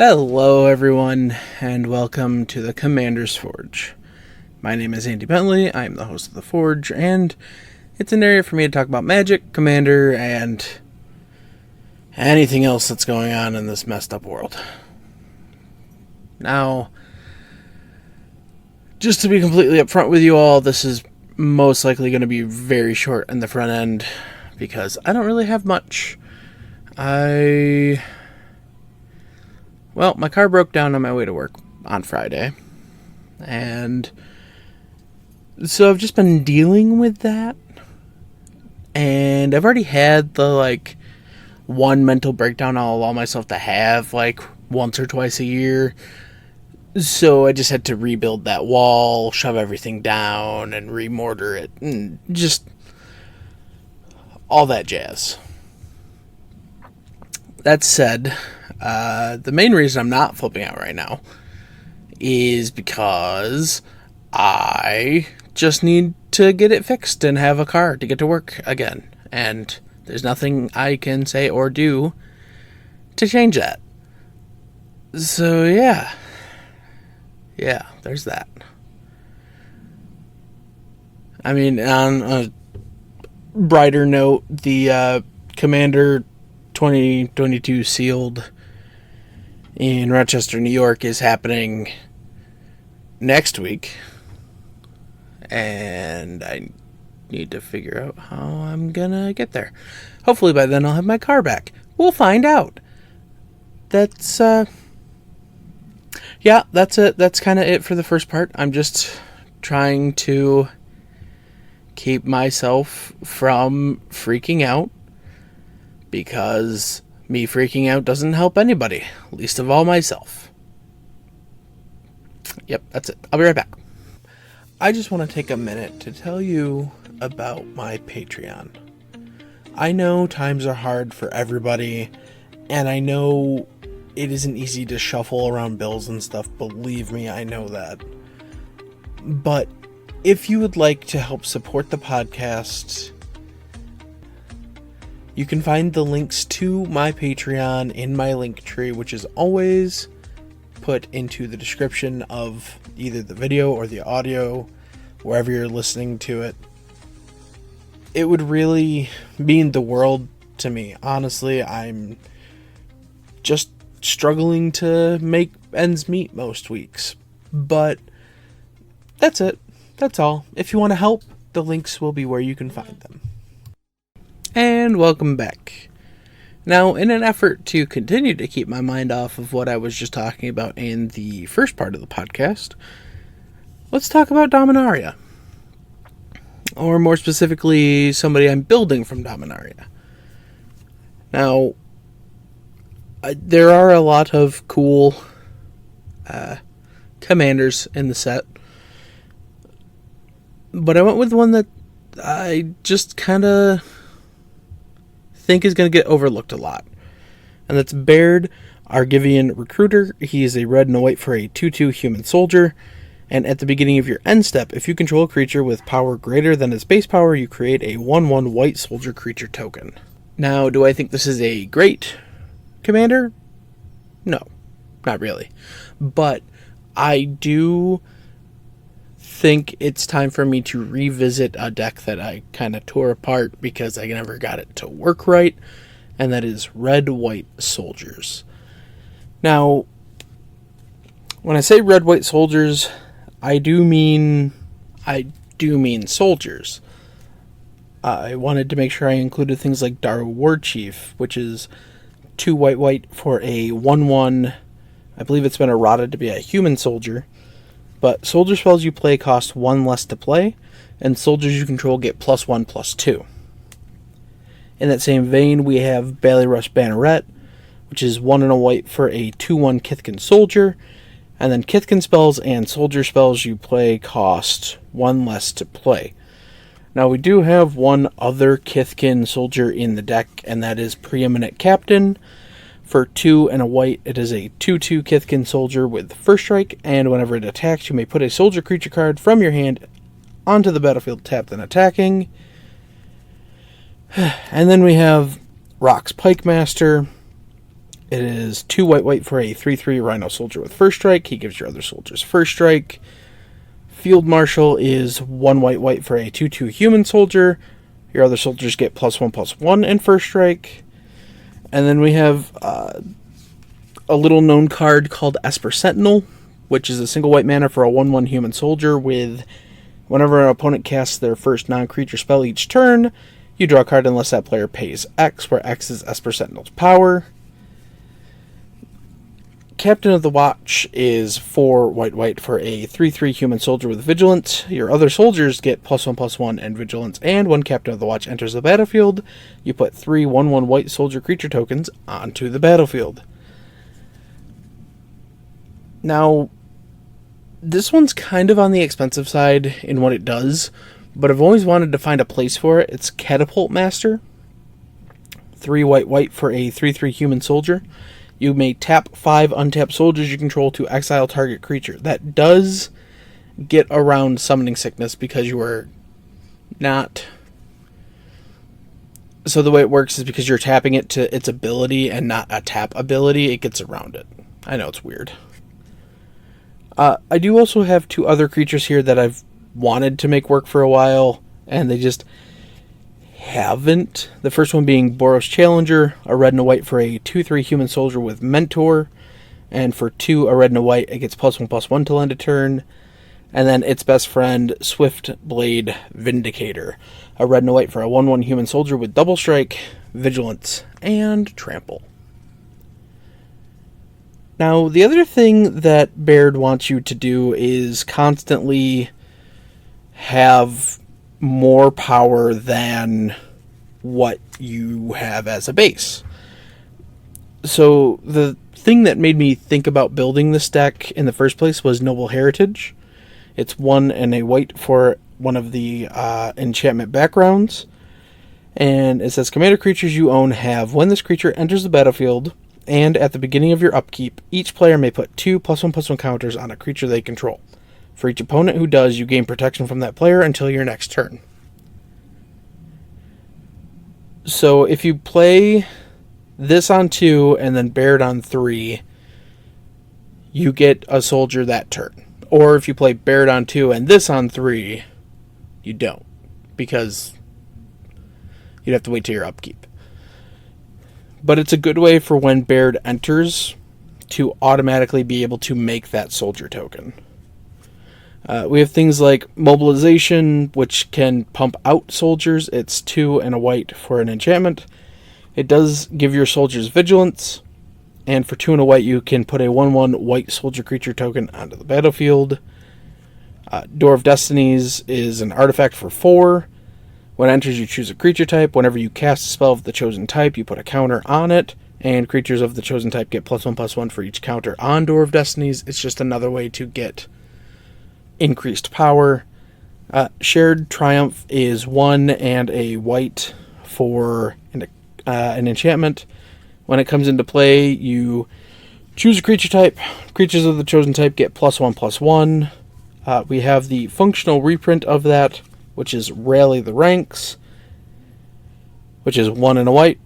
Hello everyone, and welcome to the Commander's Forge. My name is Andy Bentley, I am the host of the Forge, and it's an area for me to talk about magic, Commander, and anything else that's going on in this messed up world. Now, just to be completely upfront with you all, this is most likely going to be very short in the front end, because I don't really have much. Well, my car broke down on my way to work on Friday, and so I've just been dealing with that, and I've already had the, one mental breakdown I'll allow myself to have, once or twice a year, so I just had to rebuild that wall, shove everything down, and remortar it, and just all that jazz. That said, the main reason I'm not flipping out right now is because I just need to get it fixed and have a car to get to work again. And there's nothing I can say or do to change that. So yeah, there's that. I mean, on a brighter note, the Commander 2022 sealed in Rochester, New York is happening next week, and I need to figure out how I'm gonna get there. Hopefully by then I'll have my car back. We'll find out. That's it. That's kind of it for the first part. I'm just trying to keep myself from freaking out, because me freaking out doesn't help anybody, least of all myself. Yep, that's it. I'll be right back. I just want to take a minute to tell you about my Patreon. I know times are hard for everybody, and I know it isn't easy to shuffle around bills and stuff. Believe me, I know that. But if you would like to help support the podcast, you can find the links to my Patreon in my link tree, which is always put into the description of either the video or the audio, wherever you're listening to it. It would really mean the world to me. Honestly, I'm just struggling to make ends meet most weeks. But that's it. That's all. If you want to help, the links will be where you can find them. And welcome back. Now, in an effort to continue to keep my mind off of what I was just talking about in the first part of the podcast, let's talk about Dominaria. Or more specifically, somebody I'm building from Dominaria. Now, there are a lot of cool commanders in the set, but I went with one that I just kind of think is going to get overlooked a lot. And that's Baird, Argivian Recruiter. He is a red and a white for a 2/2 human soldier. And at the beginning of your end step, if you control a creature with power greater than its base power, you create a 1/1 white soldier creature token. Now, do I think this is a great commander? No, not really. But I do think it's time for me to revisit a deck that I kind of tore apart because I never got it to work right, and that is red-white soldiers. Now, when I say red-white soldiers, I do mean soldiers. I wanted to make sure I included things like Daru Warchief, which is 2 white for a 1/1. I believe it's been errata to be a human soldier. But soldier spells you play cost 1 less to play, and soldiers you control get +1/+2. In that same vein, we have Ballyrush Banneret, which is 1 and a white for a 2/1 Kithkin soldier, and then Kithkin spells and soldier spells you play cost 1 less to play. Now, we do have one other Kithkin soldier in the deck, and that is Preeminent Captain. For 2 and a white, it is a 2/2 Kithkin soldier with first strike, and whenever it attacks, you may put a soldier creature card from your hand onto the battlefield tapped and attacking. And then we have Rock's Pikemaster, It is 2 white for a 3/3 Rhino Soldier with first strike. He gives your other soldiers first strike. Field Marshal is 1 white for a 2/2 Human Soldier. Your other soldiers get +1/+1 in first strike. And then we have a little known card called Esper Sentinel, which is a single white mana for a 1/1 Human Soldier with whenever an opponent casts their first non-creature spell each turn, you draw a card unless that player pays X, where X is Esper Sentinel's power. Captain of the Watch is 4 white for a 3/3 Human Soldier with Vigilance. Your other soldiers get +1/+1 and Vigilance, and when Captain of the Watch enters the battlefield, you put 3 1/1 white soldier creature tokens onto the battlefield. Now, this one's kind of on the expensive side in what it does, but I've always wanted to find a place for it. It's Catapult Master. 3 white for a 3/3 Human Soldier. You may tap 5 untapped soldiers you control to exile target creature. That does get around Summoning Sickness because you are not... So the way it works is because you're tapping it to its ability and not a tap ability, it gets around it. I know it's weird. I do also have 2 other creatures here that I've wanted to make work for a while, and they just haven't. The first one being Boros Challenger, a red and a white for a 2/3 Human Soldier with Mentor, and for 2 a red and a white, it gets +1/+1 till end of turn. And then its best friend, Swift Blade Vindicator, a red and a white for a 1/1 Human Soldier with Double Strike, Vigilance, and Trample. Now, the other thing that Baird wants you to do is constantly have more power than what you have as a base. So the thing that made me think about building this deck in the first place was Noble Heritage. It's 1 and a white for one of the enchantment backgrounds. And it says, commander creatures you own have, when this creature enters the battlefield, and at the beginning of your upkeep, each player may put 2 +1/+1 counters on a creature they control. For each opponent who does, you gain protection from that player until your next turn. So if you play this on 2 and then Baird on 3, you get a soldier that turn. Or if you play Baird on 2 and this on 3, you don't, because you'd have to wait till your upkeep. But it's a good way for when Baird enters to automatically be able to make that soldier token. We have things like Mobilization, which can pump out soldiers. It's 2 and a white for an enchantment. It does give your soldiers Vigilance, and for 2 and a white, you can put a 1/1 white soldier creature token onto the battlefield. Dwarf Destinies is an artifact for 4. When it enters, you choose a creature type. Whenever you cast a spell of the chosen type, you put a counter on it, and creatures of the chosen type get +1/+1 for each counter on Dwarf Destinies. It's just another way to get increased power. Shared Triumph is 1 and a white for an enchantment. When it comes into play, you choose a creature type. Creatures of the chosen type get +1/+1. We have the functional reprint of that, which is Rally the Ranks, which is 1 and a white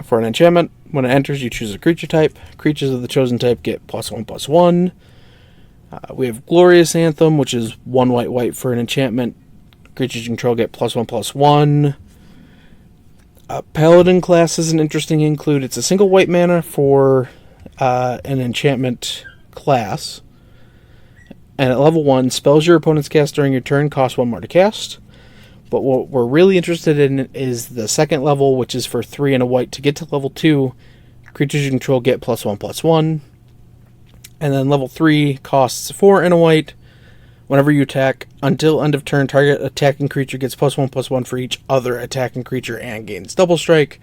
for an enchantment. When it enters, you choose a creature type. Creatures of the chosen type get +1/+1. We have Glorious Anthem, which is 1 white for an enchantment. Creatures you control get +1/+1. Paladin class is an interesting include. It's a single white mana for an enchantment class. And at level 1, spells your opponents cast during your turn cost 1 more to cast. But what we're really interested in is the second level, which is for 3 and a white. To get to level 2, creatures you control get +1/+1. And then level 3 costs 4 and a white. Whenever you attack, until end of turn, target attacking creature gets +1/+1 for each other attacking creature and gains double strike.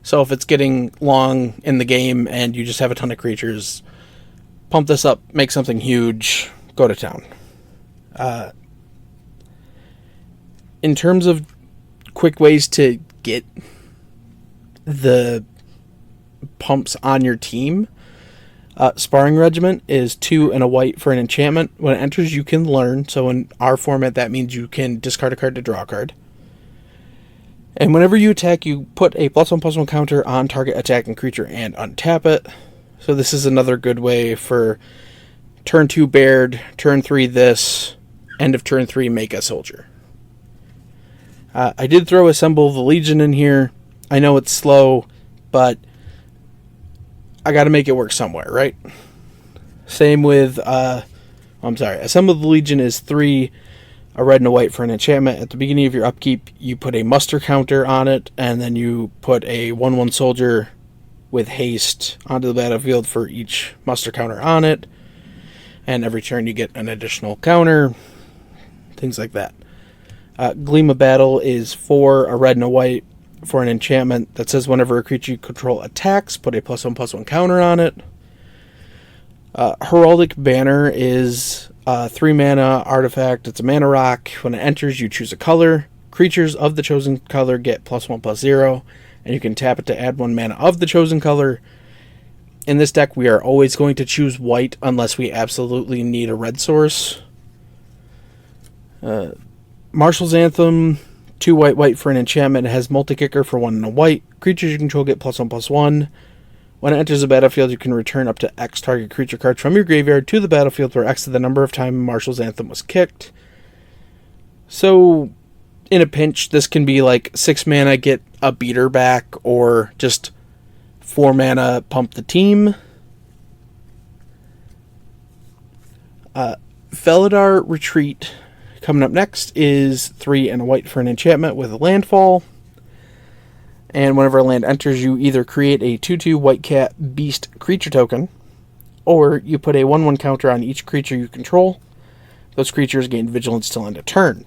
So if it's getting long in the game and you just have a ton of creatures, pump this up, make something huge, go to town. In terms of quick ways to get the pumps on your team, Sparring Regiment is 2 and a white for an enchantment. When it enters, you can learn. So in our format, that means you can discard a card to draw a card. And whenever you attack, you put a +1/+1 counter on target attacking creature and untap it. So this is another good way for turn 2 Baird, turn 3 this, end of turn 3 make a soldier. I did throw Assemble the Legion in here. I know it's slow, but I got to make it work somewhere, right? Same with, Assemble the Legion is 3, a red and a white for an enchantment. At the beginning of your upkeep, you put a muster counter on it, and then you put a 1/1 soldier with haste onto the battlefield for each muster counter on it. And every turn you get an additional counter, things like that. Gleam of Battle is 4, a red and a white for an enchantment that says whenever a creature you control attacks, put a +1/+1 counter on it. Heraldic Banner is 3 mana artifact. It's a mana rock. When it enters, you choose a color. Creatures of the chosen color get +1/+0, and you can tap it to add 1 mana of the chosen color. In this deck, we are always going to choose white unless we absolutely need a red source. Marshal's Anthem, 2 white for an enchantment. It has multi-kicker for 1 and a white. Creatures you control get +1/+1. When it enters the battlefield, you can return up to X target creature cards from your graveyard to the battlefield, where X is the number of times Marshal's Anthem was kicked. So, in a pinch, this can be like 6 mana, get a beater back, or just 4 mana, pump the team. Felidar Retreat, coming up next, is 3 and a white for an enchantment with a landfall. And whenever a land enters, you either create a 2/2 white cat beast creature token, or you put a 1/1 counter on each creature you control. Those creatures gain vigilance till end of turn.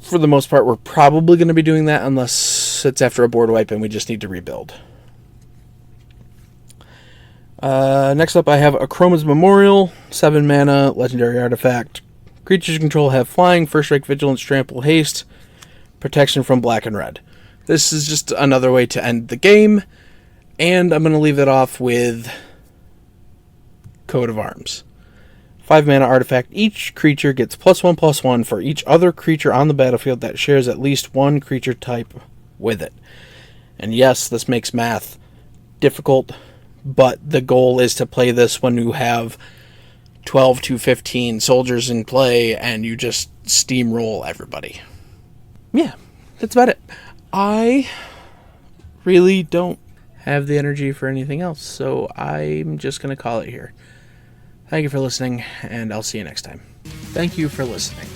For the most part, we're probably going to be doing that unless it's after a board wipe and we just need to rebuild. Next up, I have Akroma's Memorial, 7 mana, legendary artifact. Creatures you control have flying, first strike, vigilance, trample, haste, protection from black and red. This is just another way to end the game, and I'm going to leave it off with Coat of Arms. 5 mana artifact. Each creature gets +1/+1 for each other creature on the battlefield that shares at least one creature type with it. And yes, this makes math difficult, but the goal is to play this when you have 12 to 15 soldiers in play and you just steamroll everybody. Yeah, that's about it. I really don't have the energy for anything else, so I'm just going to call it here. Thank you for listening, and I'll see you next time. Thank you for listening.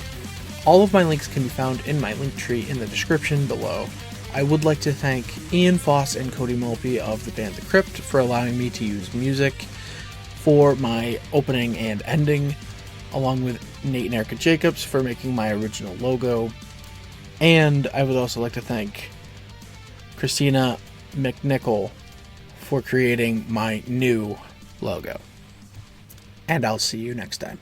All of my links can be found in my link tree in the description below. I would like to thank Ian Foss and Cody Mulpey of the band The Crypt for allowing me to use music for my opening and ending, along with Nate and Erica Jacobs for making my original logo. And I would also like to thank Christina McNichol for creating my new logo. And I'll see you next time.